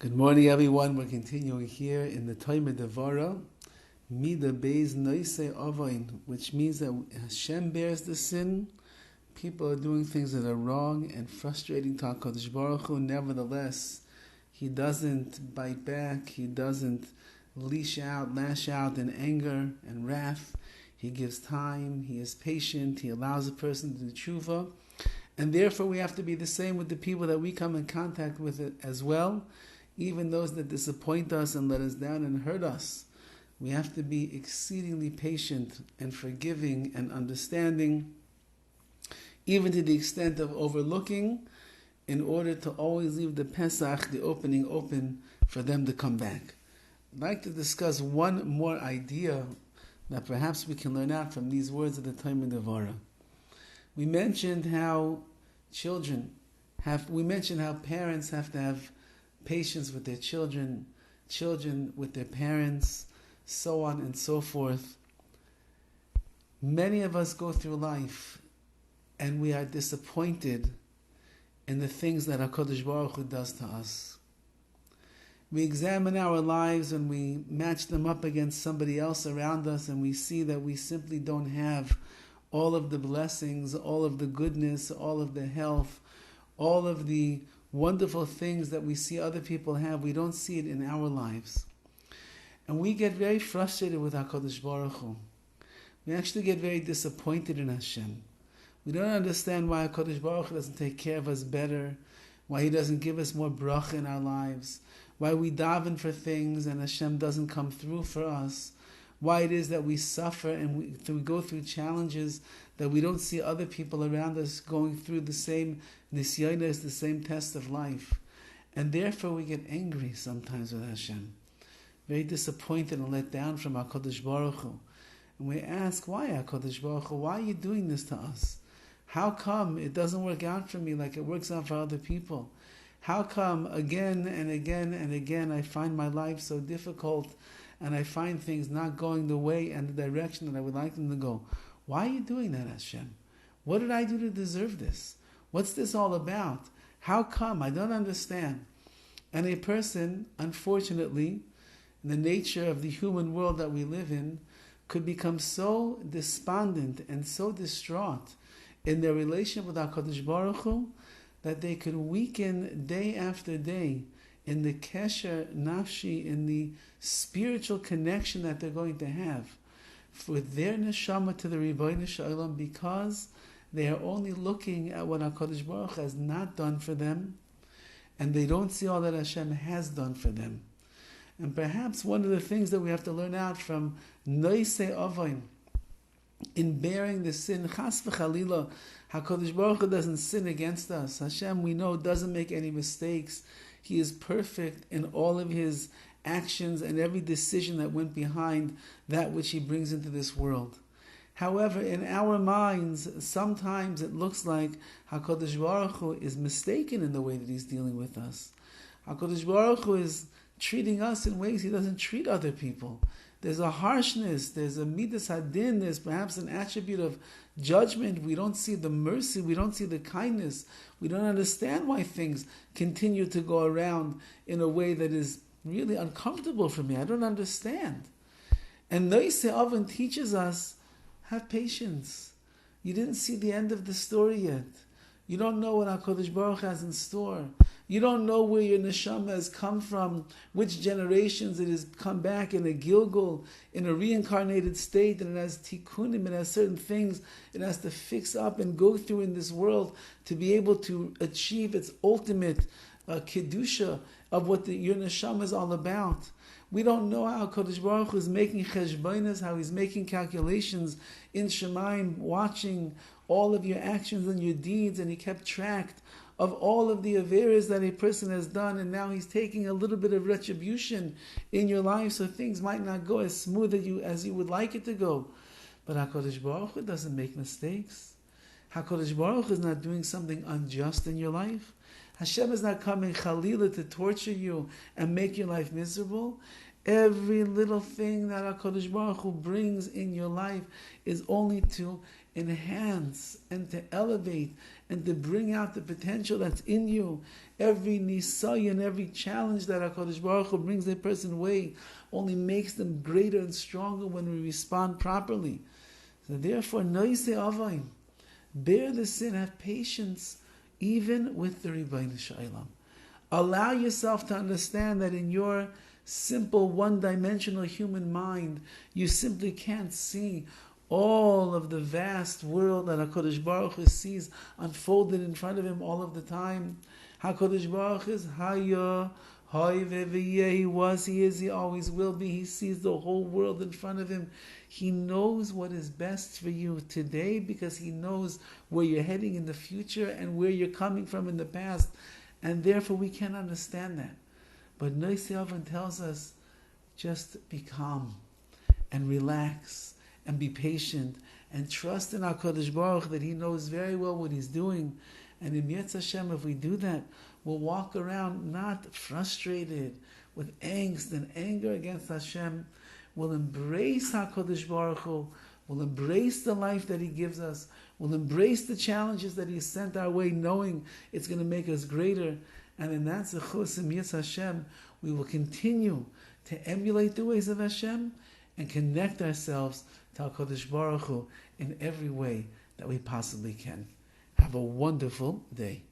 Good morning, everyone. We're continuing here in the time of DEVORAH, Mida Beis Noisei Ovain, which means that Hashem bears the sin. People are doing things that are wrong and frustrating to HaKadosh Baruch Hu. Nevertheless, He doesn't bite back. He doesn't lash out in anger and wrath. He gives time. He is patient. He allows a person to do tshuva. And therefore, we have to be the same with the people that we come in contact with as well. Even those that disappoint us and let us down and hurt us, we have to be exceedingly patient and forgiving and understanding, even to the extent of overlooking, in order to always leave the Pesach, the opening, open for them to come back. I'd like to discuss one more idea that perhaps we can learn out from these words of the time of DEVORAH. We mentioned how parents have to have patience with their children, children with their parents, so on and so forth. Many of us go through life and we are disappointed in the things that HaKadosh Baruch Hu does to us. We examine our lives and we match them up against somebody else around us, and we see that we simply don't have all of the blessings, all of the goodness, all of the health, all of the wonderful things that we see other people have. We don't see it in our lives. And we get very frustrated with HaKadosh Baruch Hu. We actually get very disappointed in Hashem. We don't understand why HaKadosh Baruch Hu doesn't take care of us better, why He doesn't give us more bracha in our lives, why we daven for things and Hashem doesn't come through for us, why it is that we suffer and we go through challenges that we don't see other people around us going through the same nisyonos, the same test of life. And therefore we get angry sometimes with Hashem, very disappointed and let down from HaKadosh Baruch Hu. And we ask, why HaKadosh Baruch Hu? Why are you doing this to us? How come it doesn't work out for me like it works out for other people? How come again and again and again I find my life so difficult and I find things not going the way and the direction that I would like them to go? Why are you doing that, Hashem? What did I do to deserve this? What's this all about? How come? I don't understand. And a person, unfortunately, in the nature of the human world that we live in, could become so despondent and so distraught in their relationship with HaKadosh Baruch Hu that they could weaken day after day in the kesher nafshi, in the spiritual connection that they're going to have with their neshama to the Ribono Shel Olam, because they are only looking at what HaKadosh Baruch Hu has not done for them, and they don't see all that Hashem has done for them. And perhaps one of the things that we have to learn out from Noisei Ovain, in bearing the sin, Chas v'Chalila, HaKadosh Baruch Hu doesn't sin against us. Hashem, we know, doesn't make any mistakes. He is perfect in all of His actions and every decision that went behind that which He brings into this world. However, in our minds, sometimes it looks like HaKadosh Baruch Hu is mistaken in the way that He's dealing with us. HaKadosh Baruch Hu is treating us in ways He doesn't treat other people. There's a harshness, there's a midas hadin, there's perhaps an attribute of judgment. We don't see the mercy, we don't see the kindness. We don't understand why things continue to go around in a way that is really uncomfortable for me. I don't understand. And Noisei Ovain teaches us, have patience. You didn't see the end of the story yet. You don't know what HaKadosh Baruch Hu has in store. You don't know where your neshama has come from, which generations it has come back in a Gilgul, in a reincarnated state, and it has tikkunim, it has certain things it has to fix up and go through in this world to be able to achieve its ultimate kedusha of what your neshama is all about. We don't know how HaKadosh Baruch Hu is making cheshbonos, how He's making calculations in Shemaim, watching all of your actions and your deeds, and He kept track of all of the averas that a person has done, and now He's taking a little bit of retribution in your life, so things might not go as smooth as you would like it to go. But HaKadosh Baruch Hu doesn't make mistakes. HaKadosh Baruch Hu is not doing something unjust in your life. Hashem is not coming chalila to torture you and make your life miserable. Every little thing that HaKadosh Baruch Hu brings in your life is only to enhance and to elevate and to bring out the potential that's in you. Every nisayon, every challenge that HaKadosh Baruch Hu brings a person way only makes them greater and stronger when we respond properly. So therefore, noise avayim, bear the sin, have patience even with the Ribbono Shel Olam. Allow yourself to understand that in your simple one-dimensional human mind, you simply can't see all of the vast world that HaKadosh Baruch Hu sees unfolded in front of him all of the time. HaKadosh Baruch Hu is Haya, he was, he is, he always will be. He sees the whole world in front of him. He knows what is best for you today because he knows where you're heading in the future and where you're coming from in the past. And therefore we can understand that. But Noisei Avon tells us, just be calm and relax and be patient and trust in HaKadosh Baruch that he knows very well what he's doing. And in Yetz Hashem, if we do that, we'll walk around not frustrated with angst and anger against Hashem. We'll embrace HaKadosh Baruch Hu. We'll embrace the life that he gives us. We'll embrace the challenges that he sent our way, knowing it's going to make us greater. And in that zechus and Yetz Hashem, we will continue to emulate the ways of Hashem and connect ourselves to HaKadosh Baruch Hu in every way that we possibly can. Have a wonderful day.